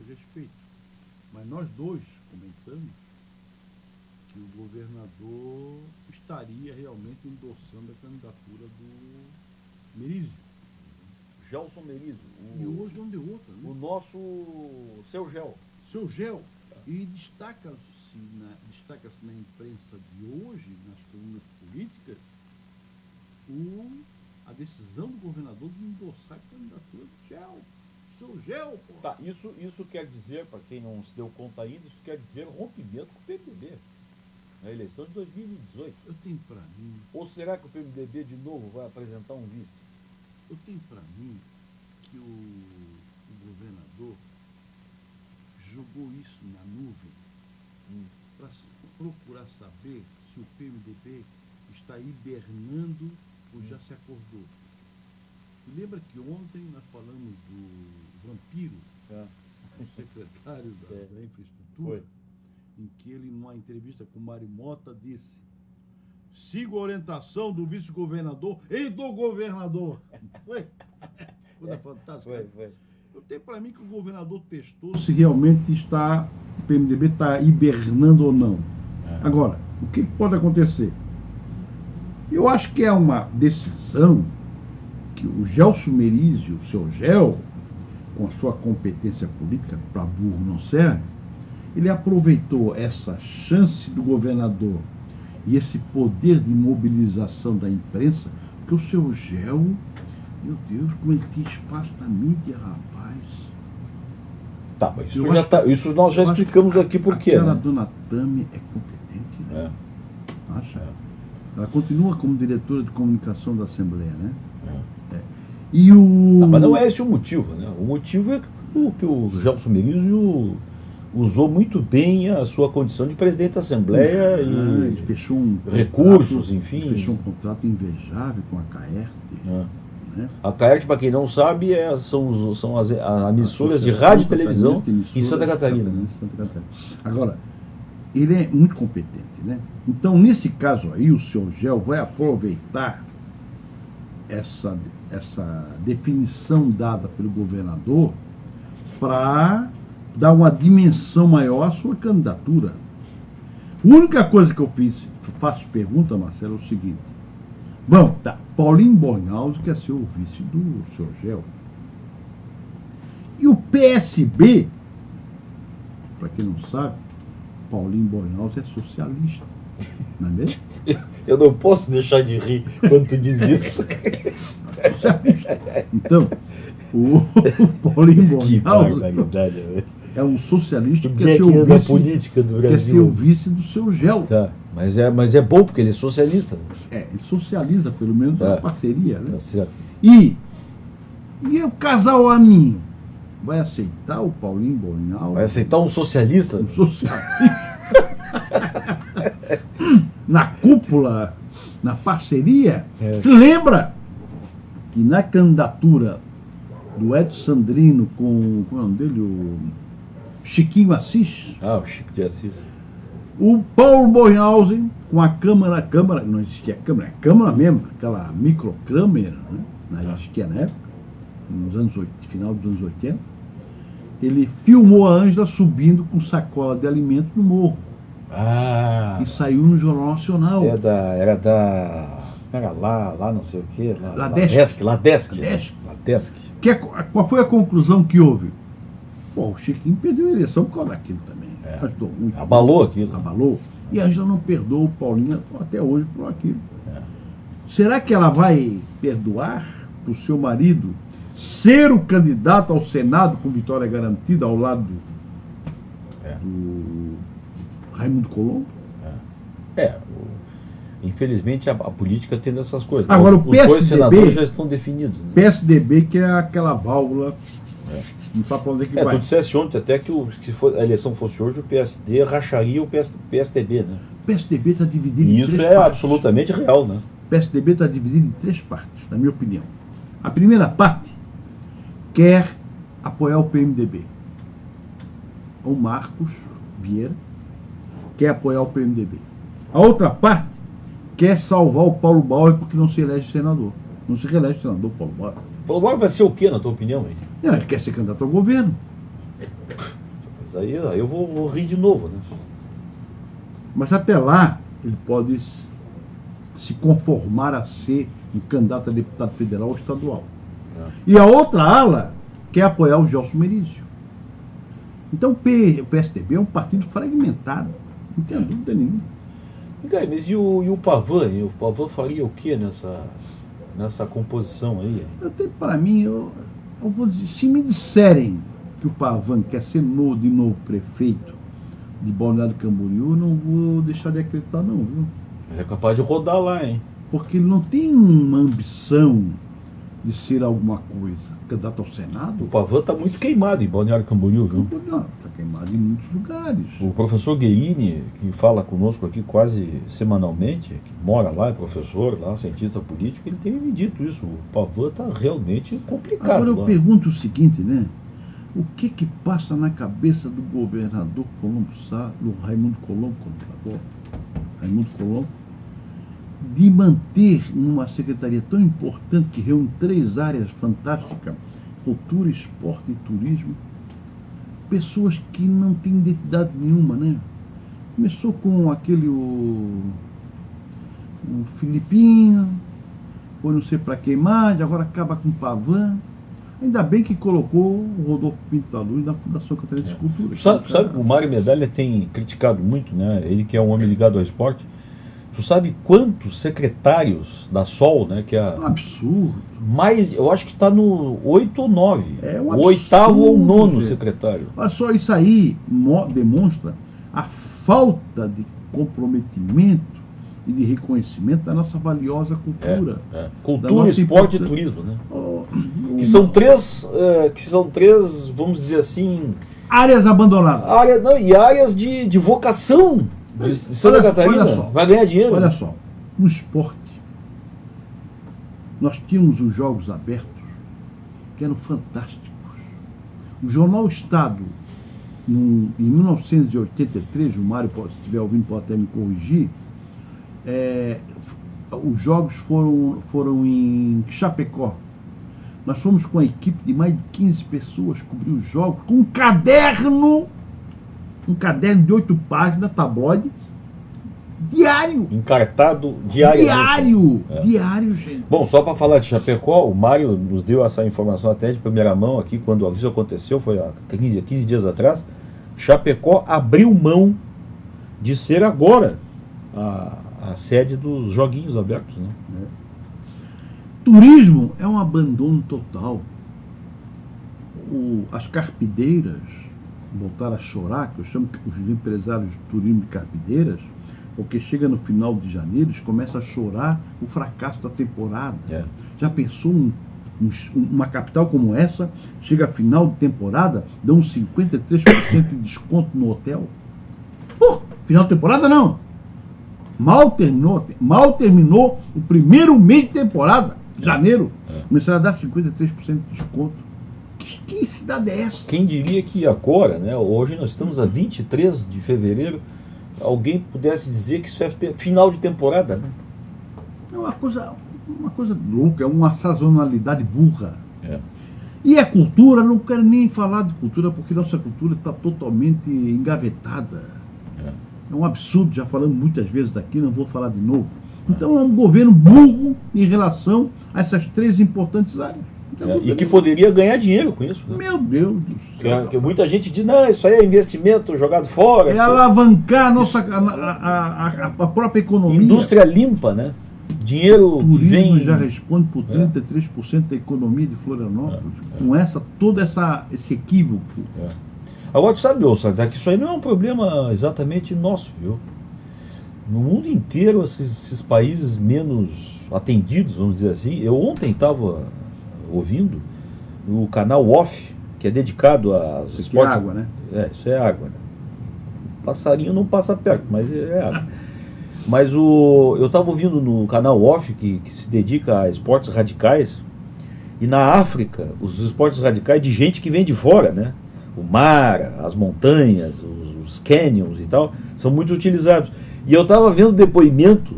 esse respeito. Mas nós dois comentamos que o governador estaria realmente endossando a candidatura do Merizio. Gelson Merizio. E hoje não deu outra, né? O nosso Seu Gel. Seu Gel. E destaca-se na imprensa de hoje, nas colunas políticas, a decisão do governador de endossar a candidatura do Gel. Seu Gel, pô. Tá, isso quer dizer, para quem não se deu conta ainda, isso quer dizer rompimento com o PMDB. Na eleição de 2018. Eu tenho para mim... Ou será que o PMDB de novo vai apresentar um vice? Eu tenho para mim que o governador jogou isso na nuvem para procurar saber se o PMDB está hibernando ou já se acordou. E lembra que ontem nós falamos do Vampiro, o secretário da Infraestrutura, em que ele, numa entrevista com o Mário Mota, disse: sigo a orientação do vice-governador e do governador. Foi? Coisa fantástica. Foi. Eu tenho para mim que o governador testou se realmente o PMDB está hibernando ou não. Agora, o que pode acontecer? Eu acho que é uma decisão que o Gelson Merizio, o seu Gel, com a sua competência política, para burro não serve, ele aproveitou essa chance do governador e esse poder de mobilização da imprensa, porque o seu Gel, meu Deus, como ele tinha espaço na mídia, rapaz. Tá, mas isso nós já explicamos aqui por quê. Aquela dona Tami é competente, né? Acha? Ela continua como diretora de comunicação da Assembleia, né? E mas não é esse o motivo, né? O motivo é que o Gelson Merizio usou muito bem a sua condição de presidente da Assembleia ele fechou recursos, enfim. Fechou um contrato invejável com a Caerte. Né? A Caerte, para quem não sabe, são as emissoras de rádio e televisão em Santa Catarina. Agora, ele é muito competente, né? Então, nesse caso aí, o seu Gel vai aproveitar essa definição dada pelo governador para dar uma dimensão maior à sua candidatura. A única coisa que eu faço pergunta, Marcelo, é o seguinte. Bom, tá, Paulinho Bornhausen quer ser o vice do seu Gel. E o PSB, para quem não sabe, Paulinho Bornhausen é socialista. Não é mesmo? Eu não posso deixar de rir quando tu diz isso. Então, o Paulinho Bornhausen é um socialista que quer ser o vice, política do Brasil. Quer ser o vice do seu Gel. Tá, mas é bom porque ele é socialista. Ele socializa, pelo menos, uma parceria, né? Tá certo. E o casal Amin vai aceitar o Paulinho Bornhausen? Vai aceitar um socialista? Um socialista. Na cúpula, na parceria. Se lembra que na candidatura do Edson Sandrino com o nome dele, o Chiquinho Assis. O Chico de Assis. O Paulo Bornhausen com a Câmara, não existia Câmara, é Câmara mesmo, aquela microcâmara, né? Não existia na época, final dos anos 80. Ele filmou a Ângela subindo com sacola de alimentos no morro. E saiu no Jornal Nacional. Era lá não sei o quê. Ladesc. Qual foi a conclusão que houve? O Chiquinho perdeu a eleição por causa daquilo também. Ajudou muito. Abalou aquilo. Abalou. E a Ângela não perdoou o Paulinho até hoje por aquilo. Será que ela vai perdoar para o seu marido ser o candidato ao Senado com vitória garantida ao lado do Raimundo Colombo? Infelizmente a política tem dessas coisas. Agora, os dois senadores já estão definidos. Né? PSDB, que é aquela válvula, não sabe para onde é que vai. Tu disseste ontem até que se a eleição fosse hoje, o PSD racharia o PSDB. Né? O PSDB está dividido em 3 partes. Isso é absolutamente real. Né? O PSDB está dividido em 3 partes, na minha opinião. A primeira parte quer apoiar o PMDB. O Marcos Vieira quer apoiar o PMDB. A outra parte quer salvar o Paulo Bauer porque não se elege senador. Não se reelege senador, Paulo Bauer. Paulo Bauer vai ser o quê, na tua opinião? Hein? Não, ele quer ser candidato ao governo. Mas aí eu vou rir de novo, né? Mas até lá, ele pode se conformar a ser um candidato a deputado federal ou estadual. E a outra ala quer apoiar o Gelson Merizio. Então o PSDB é um partido fragmentado, não tem dúvida nenhuma. Mas e o Pavan? O Pavan faria o que nessa composição aí? Para mim, eu vou dizer, se me disserem que o Pavan quer ser de novo prefeito de Balneário Camboriú, eu não vou deixar de acreditar não, viu? Ele é capaz de rodar lá, hein? Porque ele não tem uma ambição de ser alguma coisa. Candidato ao Senado? O Pavan está muito queimado em Balneário Camboriú, viu? Não, está queimado em muitos lugares. O professor Guerini, que fala conosco aqui quase semanalmente, que mora lá, é professor lá, cientista político, ele tem me dito isso. O Pavan está realmente complicado. Agora eu lá. pergunto o seguinte, né? O que passa na cabeça do governador do Raimundo Colombo, Raimundo Colombo, de manter numa secretaria tão importante que reúne 3 áreas fantásticas, cultura, esporte e turismo, pessoas que não têm identidade nenhuma, né? Começou com aquele o Filipinho, foi não sei para quem mais, agora acaba com o Pavan. Ainda bem que colocou o Rodolfo Pinto da Luz na Fundação Catarinense de Cultura. Sabe que o Mário Medalha tem criticado muito, né? Ele que é um homem ligado ao esporte. Tu sabe quantos secretários da SOL, né? Que é um absurdo. Mais, eu acho que está no 8 ou 9. É um o 8º ou 9º gente. secretário. Olha só, isso aí demonstra a falta de comprometimento e de reconhecimento da nossa valiosa cultura. Cultura, esporte e turismo, né? Que são três, vamos dizer assim... áreas abandonadas. Áreas de vocação de Santa Catarina. Olha só, vai ganhar dinheiro. Olha só, no esporte, nós tínhamos os Jogos Abertos, que eram fantásticos. O Jornal Estado, em 1983, o Mário, se estiver ouvindo, pode até me corrigir, os jogos foram em Chapecó. Nós fomos com a equipe de mais de 15 pessoas cobrir os jogos, com um caderno de 8 páginas, tabloide, diário. Encartado diário. Diário, gente. Bom, só para falar de Chapecó, o Mário nos deu essa informação até de primeira mão aqui, quando isso aconteceu, foi há 15 dias atrás. Chapecó abriu mão de ser agora a sede dos Joguinhos Abertos, né? Turismo é um abandono total. As carpideiras voltaram a chorar, que eu chamo os empresários de turismo de carpideiras, porque chega no final de janeiro, eles começam a chorar o fracasso da temporada. Já pensou uma capital como essa, chega a final de temporada, dão uns 53% de desconto no hotel? Final de temporada não. Mal terminou o primeiro mês de temporada, janeiro, começaram a dar 53% de desconto. Que cidade é essa? Quem diria que agora, né, hoje nós estamos a 23 de fevereiro, alguém pudesse dizer que isso é final de temporada, né? É uma coisa louca, é uma sazonalidade burra. E a cultura, não quero nem falar de cultura, porque nossa cultura está totalmente engavetada. É um absurdo, já falamos muitas vezes daqui, não vou falar de novo. Então é um governo burro em relação a essas 3 importantes áreas. E que poderia ganhar dinheiro com isso, né? Meu Deus do céu. Porque muita gente diz, não, isso aí é investimento jogado fora. É alavancar a própria economia. Indústria limpa, né? Dinheiro turismo que vem... já responde por 33% da economia de Florianópolis. Com todo esse equívoco. Agora, tu sabe, que isso aí não é um problema exatamente nosso, viu? No mundo inteiro, esses países menos atendidos, vamos dizer assim, eu ontem estava ouvindo o canal Off, que é dedicado às esportes... é água, né? Isso é água, né? Passarinho não passa perto, mas é água. Mas eu estava ouvindo no canal Off, que se dedica a esportes radicais, e na África, os esportes radicais de gente que vem de fora, né? O mar, as montanhas, os canyons e tal, são muito utilizados. E eu estava vendo o depoimento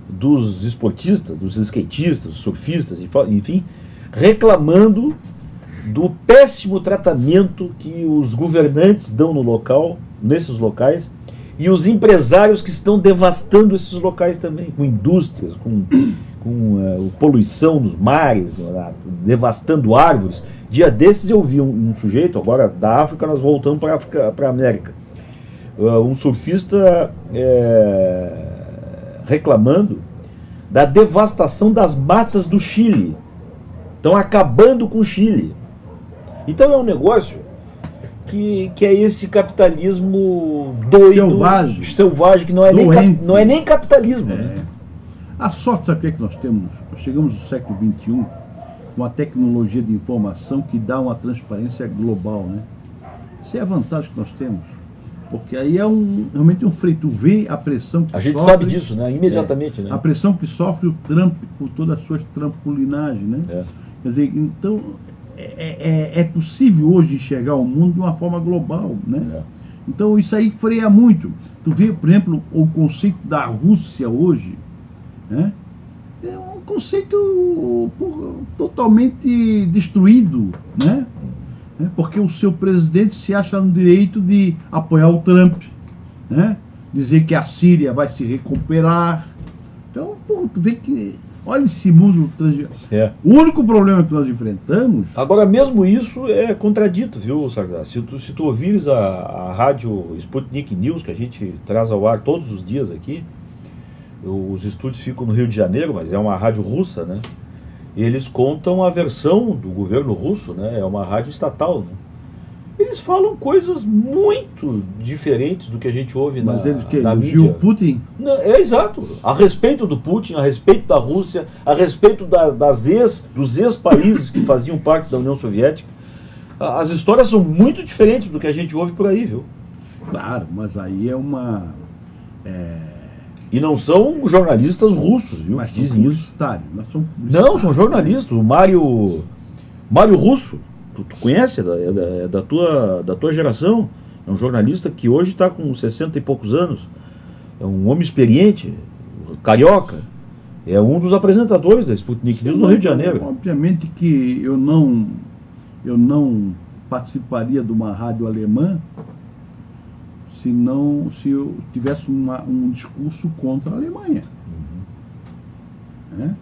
dos esportistas, dos skatistas, dos surfistas, enfim, reclamando do péssimo tratamento que os governantes dão no local, nesses locais, e os empresários que estão devastando esses locais também, com indústrias, com poluição nos mares, devastando árvores. Dia desses eu vi um sujeito, agora da África nós voltamos para a América, um surfista reclamando da devastação das matas do Chile. Estão acabando com o Chile. Então é um negócio que é esse capitalismo doido, selvagem que não é nem capitalismo. Né? A sorte, sabe o que nós temos? Nós chegamos no século XXI com a tecnologia de informação que dá uma transparência global. Né? Isso é a vantagem que nós temos. Porque aí é realmente um freio. Tu vê a pressão que a gente sofre, sabe disso, né? Imediatamente. Né? A pressão que sofre o Trump por todas as suas trampolinagens. Né? Quer dizer, então é possível hoje enxergar o mundo de uma forma global. Né? Então isso aí freia muito. Tu vê, por exemplo, o conceito da Rússia hoje, né? É um conceito totalmente destruído, né? Porque o seu presidente se acha no direito de apoiar o Trump, né? Dizer que a Síria vai se recuperar. Então, tu vê que... Olha esse mundo. O único problema que nós enfrentamos... Agora, mesmo isso é contradito, viu, Sarzar? Se tu ouvires a rádio Sputnik News, que a gente traz ao ar todos os dias aqui, os estúdios ficam no Rio de Janeiro, mas é uma rádio russa, né? Eles contam a versão do governo russo, né? É uma rádio estatal, né? Eles falam coisas muito diferentes do que a gente ouve na mídia. Mas eles elogiam o Putin? Não, exato. A respeito do Putin, a respeito da Rússia, a respeito dos ex-países que faziam parte da União Soviética. As histórias são muito diferentes do que a gente ouve por aí, viu? Claro, mas aí é uma... E não são jornalistas russos, viu? Mas que dizem isso. Não, são jornalistas. O Mário Russo, tu conhece? É da tua geração. É um jornalista que hoje está com 60 e poucos anos. É um homem experiente, carioca. É um dos apresentadores da Sputnik News no Rio de Janeiro. Obviamente que eu não participaria de uma rádio alemã se eu tivesse um discurso contra a Alemanha. Né?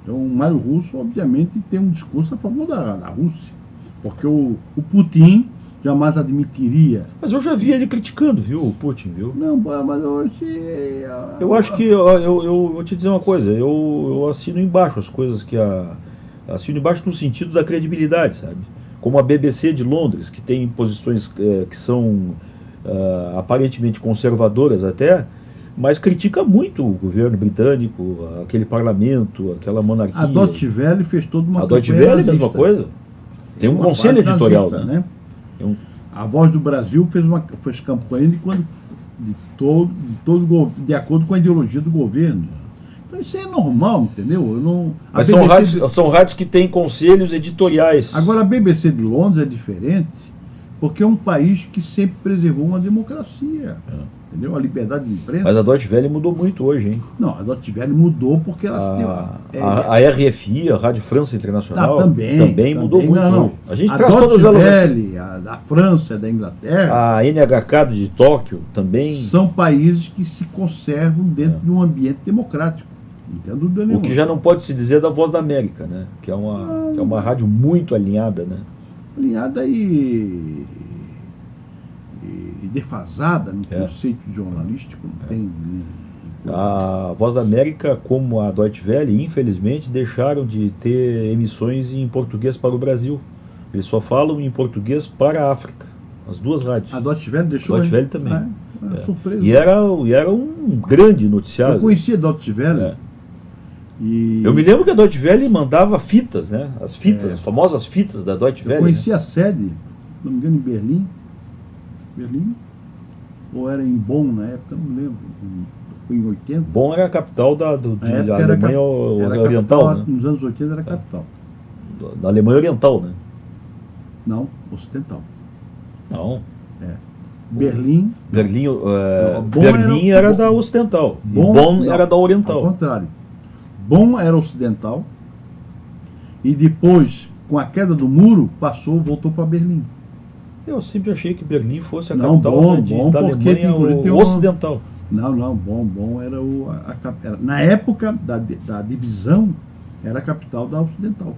Então o Mário Russo, obviamente, tem um discurso a favor da Rússia. Porque o Putin jamais admitiria... Mas eu já vi ele criticando, viu, o Putin, viu? Não, mas hoje... Eu acho que... Eu vou te dizer uma coisa. Eu assino embaixo as coisas que assino embaixo no sentido da credibilidade, sabe? Como a BBC de Londres, que tem posições que são... aparentemente conservadoras até, mas critica muito o governo britânico, aquele parlamento, aquela monarquia. A Deutsche Welle fez toda uma... A Deutsche Welle é a mesma coisa. Tem um conselho editorial, nazista, né? A Voz do Brasil fez campanha de acordo com a ideologia do governo. Então isso é normal, entendeu? Mas são rádios que têm conselhos editoriais. Agora a BBC de Londres é diferente, porque é um país que sempre preservou uma democracia, entendeu? A liberdade de imprensa. Mas a Deutsche Welle mudou muito hoje, hein? Não, a Deutsche Welle mudou porque ela a RFI, a Rádio França Internacional, também mudou muito. Não. A gente traz todas elas. A Deutsche Welle, da França, da Inglaterra. A NHK de Tóquio também. São países que se conservam dentro de um ambiente democrático. O que já não pode se dizer da Voz da América, né? Que é uma rádio muito alinhada, né? Alinhada e defasada no conceito jornalístico, não tem... A Voz da América, como a Deutsche Welle, infelizmente, deixaram de ter emissões em português para o Brasil. Eles só falam em português para a África. As duas rádios. A Deutsche Welle deixou? A Deutsche Welle também. Surpresa. E era um grande noticiário. Eu conhecia a Deutsche Welle. E... Eu me lembro que a Deutsche Welle mandava fitas, né? As fitas, as famosas fitas da Deutsche Welle. Eu conhecia a sede, se não me engano, em Berlim. Ou era em Bonn na época, não me lembro. Foi em 80. Bonn era a capital da Alemanha Oriental, capital, né? Nos anos 80 era a capital. Da Alemanha Oriental, né? Não, ocidental. Não. Berlim. Berlim era da ocidental. Bonn era da oriental. Ao contrário. Bonn era ocidental. E depois com a queda do muro, voltou para Berlim. Eu sempre achei que Berlim fosse a Não, capital bom, da porque Alemanha tem uma- ocidental. Não, bom era na época da divisão, era a capital da Ocidental.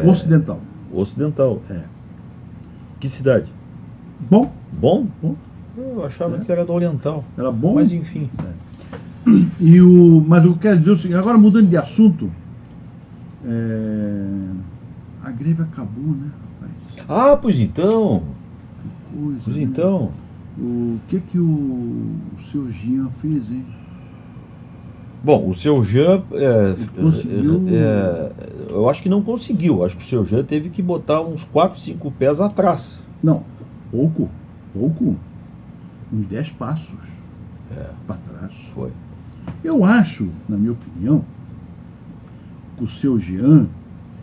Ocidental. Ocidental. É. Que cidade? Bom, Bom? Bom. Eu achava que era da Oriental. era bom. Mas enfim. Mas eu quero dizer o seguinte, agora mudando de assunto, a greve acabou, né, rapaz? Ah, pois então. Coisa, Pois né? então. O que o seu Jean fez, hein? Bom, o seu Jean, conseguiu- eu acho que não conseguiu. Acho que o seu Jean teve que botar uns 4, 5 pés atrás. Não, pouco, uns 10 passos para trás. Foi. Eu acho, na minha opinião, que o seu Jean,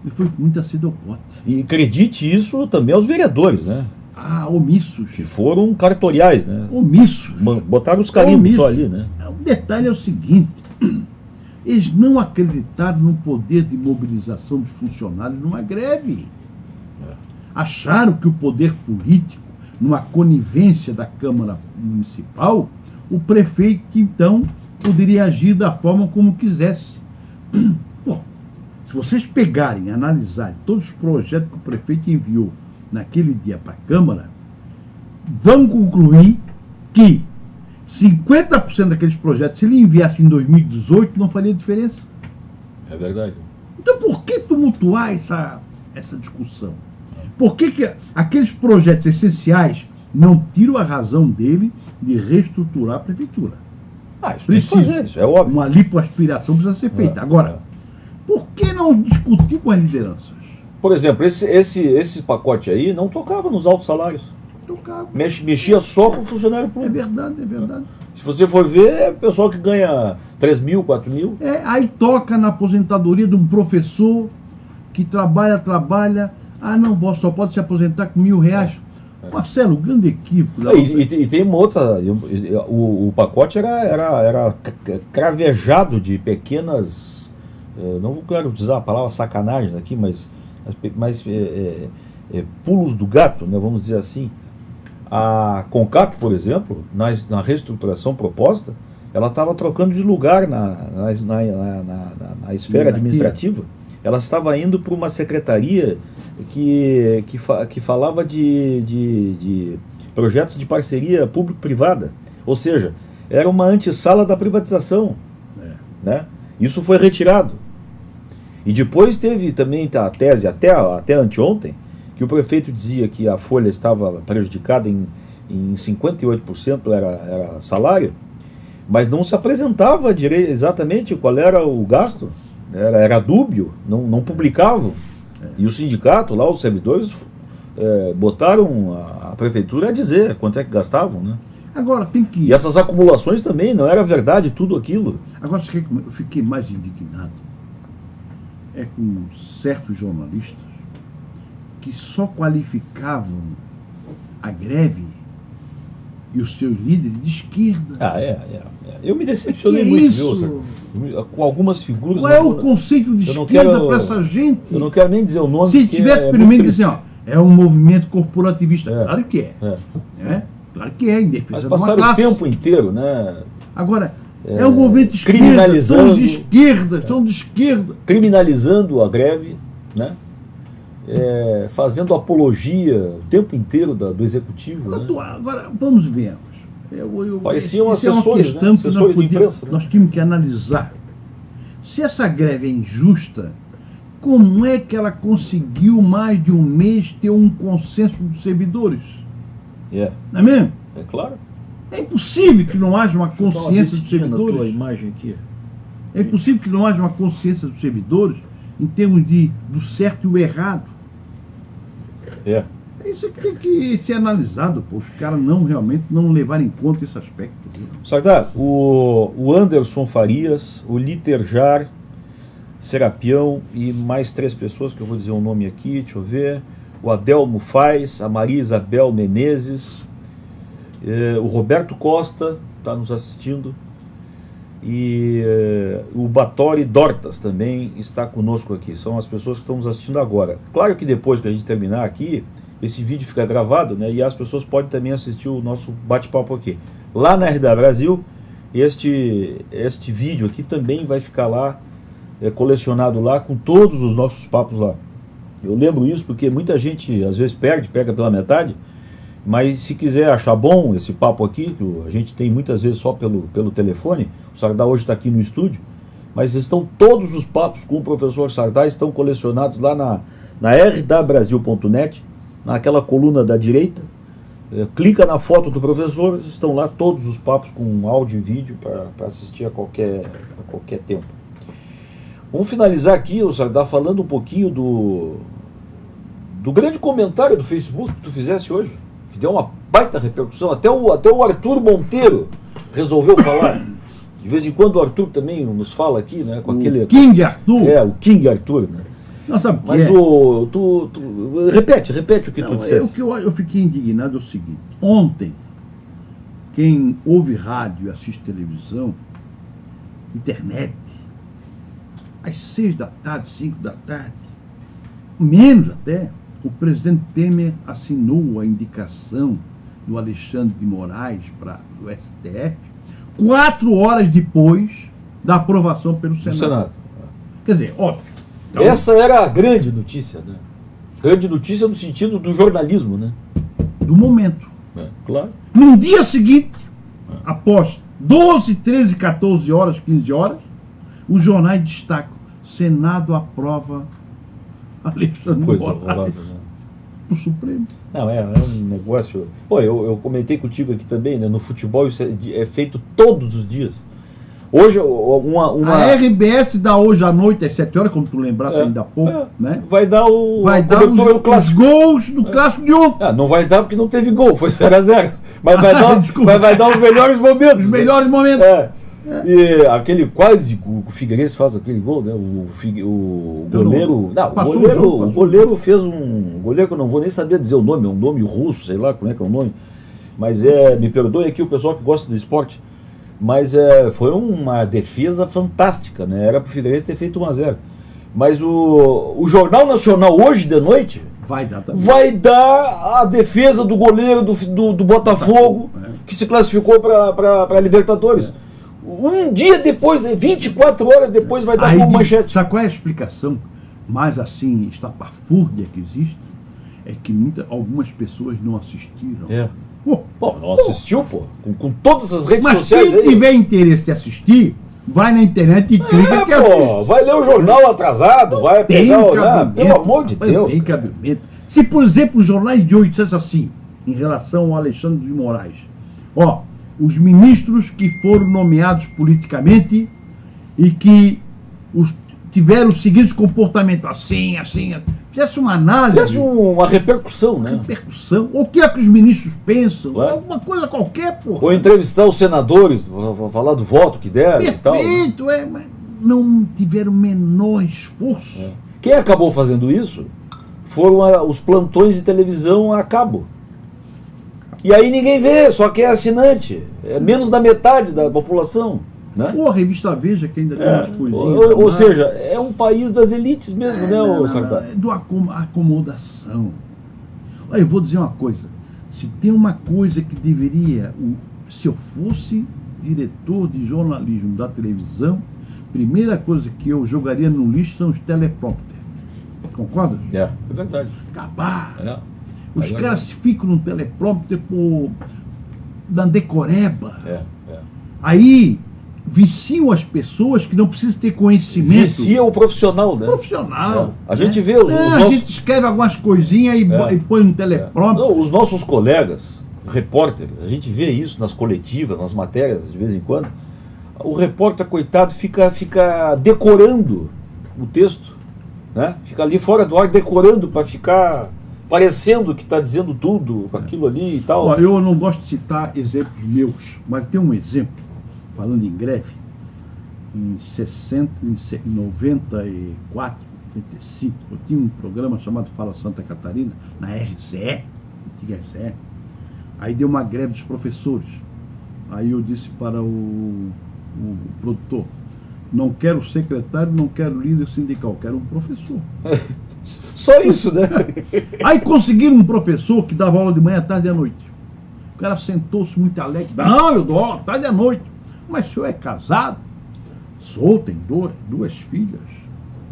ele foi muito acidopote. E acredite isso também aos vereadores, né? Omissos. Que foram cartoriais, né? Omissos. Botaram os carimbos Omissos. só ali, né? O detalhe é o seguinte, eles não acreditaram no poder de mobilização dos funcionários numa greve. Acharam que o poder político, numa conivência da Câmara Municipal, o prefeito, então, poderia agir da forma como quisesse. Bom, se vocês pegarem e analisarem todos os projetos que o prefeito enviou naquele dia para a Câmara, vão concluir que 50% daqueles projetos, se ele enviasse em 2018, não faria diferença. É verdade. Então por que tumultuar essa discussão? Por que aqueles projetos essenciais não tiram a razão dele de reestruturar a prefeitura? Isso tem que fazer, isso é óbvio. Uma lipoaspiração precisa ser feita. Agora, por que não discutir com as lideranças? Por exemplo, esse pacote aí não tocava nos altos salários. Tocava. Mexia só com o funcionário É público. verdade, é verdade. Se você for ver, é pessoal que ganha 3 mil, 4 mil. Aí toca na aposentadoria de um professor que trabalha. Não, só pode se aposentar com R$1.000. Marcelo, grande equívoco. E tem uma outra. O pacote era cravejado de pequenas. Não quero usar a palavra sacanagem aqui, mas pulos do gato, né, vamos dizer assim. A CONCAP, por exemplo, na reestruturação proposta, ela estava trocando de lugar na esfera administrativa. Ela estava indo para uma secretaria que falava de projetos de parceria público-privada. Ou seja, era uma antessala da privatização. Né? Isso foi retirado. E depois teve também a tese, até anteontem, que o prefeito dizia que a folha estava prejudicada em 58% era salário, mas não se apresentava exatamente qual era o gasto, era dúbio, não publicavam. E o sindicato, lá, os servidores, botaram a prefeitura a dizer quanto é que gastavam. Né? Agora tem que... E essas acumulações também, não era verdade tudo aquilo. Agora, eu fiquei mais indignado com certos jornalistas que só qualificavam a greve e os seus líderes de esquerda. Eu me decepcionei Que muito, isso? viu, com algumas figuras. Qual é o conceito de esquerda para essa gente? Eu não quero nem dizer o nome. Se tivesse pelo menos dizer, é um movimento corporativista. Claro que é. Claro que é, em defesa de uma passaram classe. o tempo inteiro, né? Agora, é um movimento de esquerda, são de esquerda. Criminalizando a greve, né? Fazendo apologia o tempo inteiro do executivo. Né? Agora, vamos ver. Pareciam isso é uma assessores, questão né? que Assessores de imprensa, né? nós tínhamos que analisar. Se essa greve é injusta, como é que ela conseguiu mais de um mês ter um consenso dos servidores? Não é mesmo? É claro. É impossível que não haja uma consciência dos servidores. Imagem aqui. É impossível que não haja uma consciência dos servidores em termos do certo e o errado. É isso que tem que ser analisado, os caras realmente não levarem em conta esse aspecto. Sagdá, o Anderson Farias, o Literjar Serapião e mais 3 pessoas que eu vou dizer o nome aqui, deixa eu ver. O Adelmo Faz, a Maria Isabel Menezes, o Roberto Costa está nos assistindo, E o Batori Dortas também está conosco aqui. São as pessoas que estão nos assistindo agora. Claro que depois que a gente terminar aqui, esse vídeo fica gravado, né? E as pessoas podem também assistir o nosso bate-papo aqui. Lá na RDA Brasil, este vídeo aqui também vai ficar lá, colecionado lá, com todos os nossos papos lá. Eu lembro isso porque muita gente às vezes pega pela metade, mas se quiser achar bom esse papo aqui, que a gente tem muitas vezes só pelo telefone, o Sardá hoje está aqui no estúdio, mas estão todos os papos com o professor Sardá, estão colecionados lá na rdabrasil.net, naquela coluna da direita, clica na foto do professor, estão lá todos os papos com áudio e vídeo para assistir a qualquer tempo. Vamos finalizar aqui, o Sardá, falando um pouquinho do grande comentário do Facebook que tu fizesse hoje, que deu uma baita repercussão, até o Arthur Monteiro resolveu falar. De vez em quando o Arthur também nos fala aqui, né? Com aquele King Arthur. O King Arthur, né? Não, sabe mas tu repete o que tu disseste. O que eu fiquei indignado é o seguinte: ontem, quem ouve rádio, assiste televisão, internet, às 6 da tarde, 5 da tarde, menos até, o presidente Temer assinou a indicação do Alexandre de Moraes para o STF 4 horas depois da aprovação pelo Senado. Quer dizer, óbvio. Então, essa era a grande notícia, né? Grande notícia no sentido do jornalismo, né? Do momento. Claro. No dia seguinte, após 12, 13, 14 horas, 15 horas, os jornais destacam: Senado aprova Alexandre de Moraes para o Supremo. Não, é um negócio... Pô, eu comentei contigo aqui também, né? No futebol isso é feito todos os dias. Hoje, a RBS dá hoje à noite, às 7 horas, como tu lembrasse ainda há pouco, né? Vai dar os gols do clássico de ontem. Não vai dar porque não teve gol, foi 0-0. Mas vai dar os melhores momentos. Os melhores momentos. E aquele quase, o Figueirense faz aquele gol, né? O goleiro... O goleiro fez um... goleiro que eu não vou nem saber dizer o nome, é um nome russo, sei lá como é que é o nome. Mas me perdoe aqui o pessoal que gosta do esporte. Mas foi uma defesa fantástica, né? Era para o Figueirense ter feito 1-0. Mas o Jornal Nacional hoje de noite vai dar a defesa do goleiro do Botafogo, que se classificou para a Libertadores. Um dia depois, 24 horas depois, vai dar como manchete. Sabe qual é a explicação mais assim, estapafúrdia que existe? É que algumas pessoas não assistiram. Não assistiu, pô. Com todas as redes sociais. Mas quem tiver interesse de assistir, vai na internet e clica que assiste. Vai ler o jornal atrasado, vai pegar pelo amor de Deus. Tem cabimento. Se, por exemplo, os jornais de hoje dissessem assim, em relação ao Alexandre de Moraes: os ministros que foram nomeados politicamente e que tiveram os seguintes comportamentos, assim, fizesse uma análise. Fizesse uma repercussão, né? O que é que os ministros pensam? Alguma coisa qualquer, porra. Ou entrevistar os senadores, falar do voto que deram. Perfeito, e tal. Mas não tiveram o menor esforço. Quem acabou fazendo isso foram os plantões de televisão a cabo. E aí ninguém vê, só que é assinante. É menos da metade da população. Né? Ou a revista Veja, que ainda tem umas coisinhas. Ou seja, é um país das elites mesmo, né, Sardá? Do acomodação. Olha, eu vou dizer uma coisa. Se tem uma coisa que deveria... Se eu fosse diretor de jornalismo da televisão, primeira coisa que eu jogaria no lixo são os teleprompters. Concorda? É verdade. Acabar. Os caras ficam no teleprompter da decoreba. Aí viciam as pessoas que não precisam ter conhecimento. Vicia o profissional, né? A gente vê a gente escreve algumas coisinhas e põe no teleprompter. Os nossos colegas, repórteres, a gente vê isso nas coletivas, nas matérias, de vez em quando. O repórter, coitado, fica decorando o texto, né? Fica ali fora do ar decorando para ficar parecendo que está dizendo tudo com aquilo ali e tal. Eu não gosto de citar exemplos meus, mas tem um exemplo, falando em greve, em 94, 95, eu tinha um programa chamado Fala Santa Catarina, na RCE, antiga RCE. Aí deu uma greve dos professores. Aí eu disse para o o produtor. Não quero secretário, não quero líder sindical, quero um professor. Só isso, né? Aí conseguiram um professor que dava aula de manhã, tarde e à noite. O cara sentou-se muito alegre. Não, eu dou aula tarde e à noite. Mas o senhor é casado? Sou, tem duas filhas.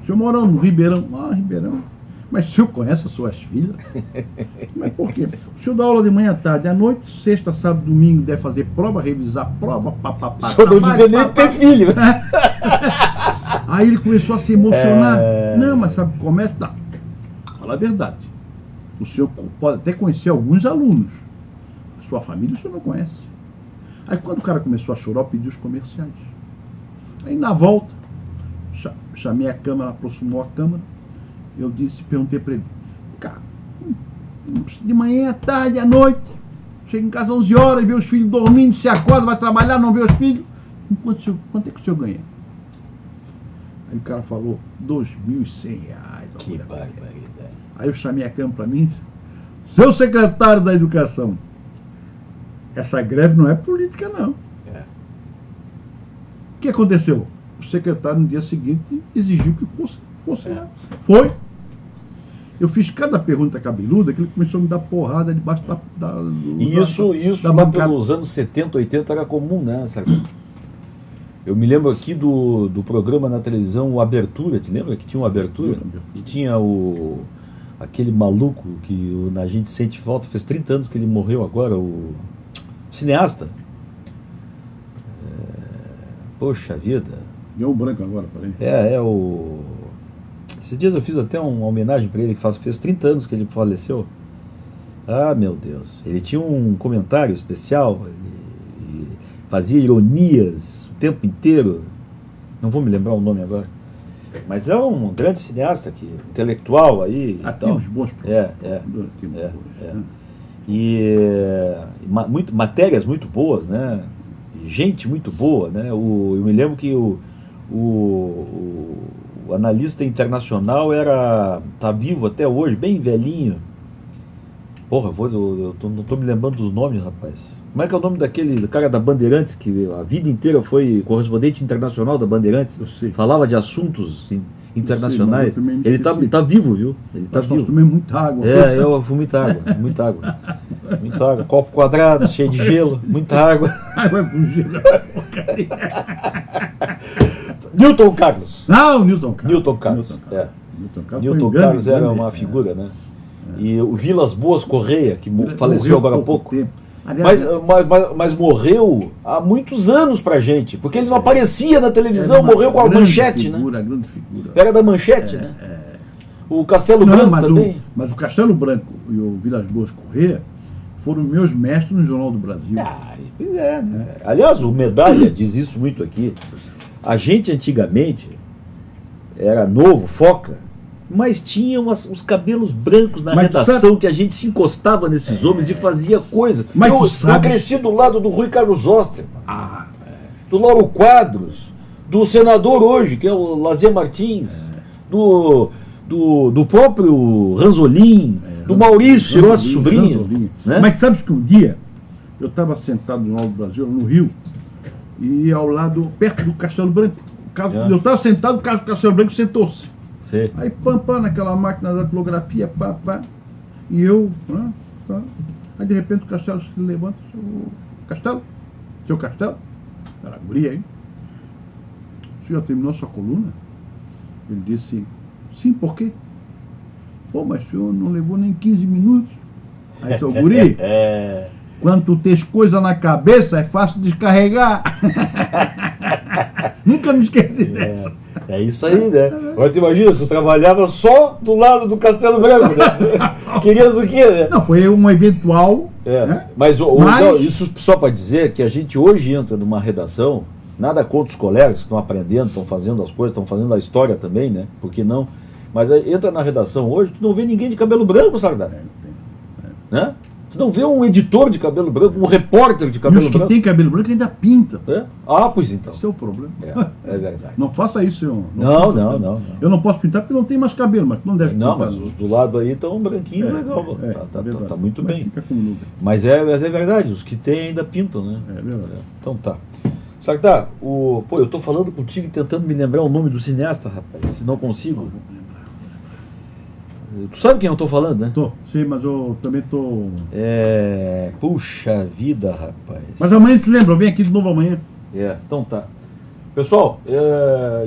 O senhor morando no Ribeirão? Ah, Ribeirão. Mas o senhor conhece as suas filhas? Mas por quê? O senhor dá aula de manhã, tarde e à noite, sexta, sábado, domingo, deve fazer prova, revisar prova, papapá. O senhor não devia nem ter filho. Aí ele começou a se emocionar. Não, mas sabe, começa. Tá. Fala a verdade. O senhor pode até conhecer alguns alunos. A sua família o senhor não conhece. Aí quando o cara começou a chorar, eu pedi os comerciais. Aí na volta, chamei a câmera, aproximou a câmera. Eu perguntei para ele, cara, de manhã, à tarde, à noite, chega em casa às 11 horas, vê os filhos dormindo, se acorda, vai trabalhar, não vê os filhos. Quanto é que o senhor ganha? Aí o cara falou, R$2.100. Que barbaridade. Aí eu chamei a câmera para mim, seu secretário da Educação, essa greve não é política, não. O que aconteceu? O secretário, no dia seguinte, exigiu que fosse lá. Foi. Eu fiz cada pergunta cabeluda que ele começou a me dar porrada debaixo E isso lá pelos anos 70, 80 era comum, né? Sabe? Eu me lembro aqui do programa na televisão, o Abertura, te lembra que tinha uma Abertura? Que tinha aquele maluco que a gente sente falta, fez 30 anos que ele morreu agora, o cineasta. Poxa vida. Deu um branco agora, parei. Esses dias eu fiz até uma homenagem para ele, que fez 30 anos que ele faleceu. Ah, meu Deus. Ele tinha um comentário especial, ele fazia ironias o tempo inteiro. Não vou me lembrar o nome agora. Mas é um grande cineasta, intelectual aí. Temos bons problemas. Matérias muito boas, né? Gente muito boa, né? Eu me lembro que o analista internacional tá vivo até hoje, bem velhinho. Porra, não tô me lembrando dos nomes, rapaz. Como é que é o nome daquele cara da Bandeirantes, que a vida inteira foi correspondente internacional da Bandeirantes? Eu sei. Falava de assuntos internacionais. Sei, ele tá vivo, viu? Ele tá vivo. Eu tomei muita água. Eu fui muita água. Muita água. Copo quadrado, cheio de gelo, muita água. Água com gelo. Newton Carlos. Não, Newton Carlos. Newton Carlos era uma figura, né? E o Vilas Boas Correia, que faleceu agora há pouco. Aliás, mas morreu há muitos anos pra gente, porque ele não aparecia na televisão, morreu com a Manchete, né? Grande figura. Era da Manchete, né? O Castelo Branco também. Mas o Castelo Branco e o Vilas Boas Correia foram meus mestres no Jornal do Brasil. Pois é, né? Aliás, o Medalha diz isso muito aqui. A gente antigamente era novo, foca, mas tinha uns cabelos brancos na redação, que a gente se encostava nesses homens e fazia coisas. Eu cresci do lado do Rui Carlos Osterman, do Lauro Quadros, do senador hoje, que é o Lazier Martins, do próprio Ranzolin, do Maurício Sirotti Sobrinho. Né? Mas sabes que um dia eu estava sentado no Jornal do Brasil, no Rio, e ao lado, perto do Castelo Branco. Eu estava sentado, o Castelo Branco sentou-se. Sim. Aí, pam, naquela máquina da datilografia, e eu, aí de repente o Castelo se levanta, seu Castelo, era guria aí, o senhor terminou sua coluna? Ele disse, sim, por quê? Pô, mas o senhor não levou nem 15 minutos. Aí, seu guri, quando tu tens coisa na cabeça, é fácil descarregar. Nunca me esqueci dessa. É isso aí, né? Agora tu imagina, tu trabalhava só do lado do Castelo Branco, né? Querias o quê, né? Não, foi um eventual. Né? Mas não, isso só para dizer que a gente hoje entra numa redação, nada contra os colegas que estão aprendendo, estão fazendo as coisas, estão fazendo a história também, né? Por que não? Mas entra na redação hoje, tu não vê ninguém de cabelo branco, sabe? Né? Tu não vê um editor de cabelo branco, um repórter de cabelo branco. E os que tem cabelo branco ainda pintam. Pois então. Esse é o problema. É verdade. Não faça isso, senhor. Não. Eu não posso pintar porque não tem mais cabelo, mas não deve pintar. Não, mas os do lado aí estão branquinhos, legal. Tá muito bem. Fica como nuvem. Mas é verdade, os que tem ainda pintam, né? É verdade. Então tá. Sardá, pô, eu tô falando contigo e tentando me lembrar o nome do cineasta, rapaz, se não consigo. Tu sabe quem eu tô falando, né? Sim, mas eu também tô. Puxa vida, rapaz. Mas amanhã te lembra, eu venho aqui de novo amanhã. Então tá. Pessoal,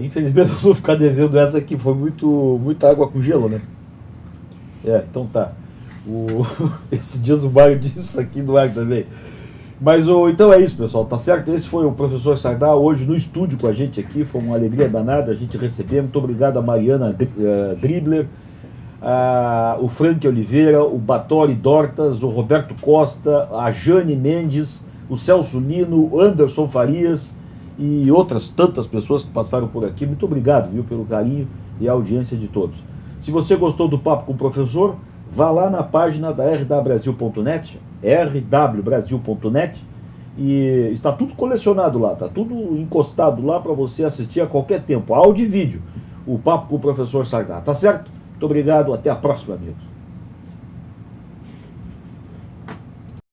infelizmente eu vou ficar devendo essa aqui, foi muita água com gelo, né? Então tá. Esses dias o Mário disse isso aqui no ar também. Mas então é isso, pessoal, tá certo? Esse foi o professor Sardá hoje no estúdio com a gente aqui, foi uma alegria danada a gente receber. Muito obrigado a Mariana Dribler, o Frank Oliveira, o Batori Dortas, o Roberto Costa, a Jane Mendes, o Celso Lino, o Anderson Farias e outras tantas pessoas que passaram por aqui. Muito obrigado, viu, pelo carinho e a audiência de todos. Se você gostou do papo com o professor, vá lá na página da rwbrasil.net, rwbrasil.net, e está tudo colecionado lá, está tudo encostado lá para você assistir a qualquer tempo, áudio e vídeo, o papo com o professor Sardá. Tá certo? Muito obrigado, até a próxima, amigos.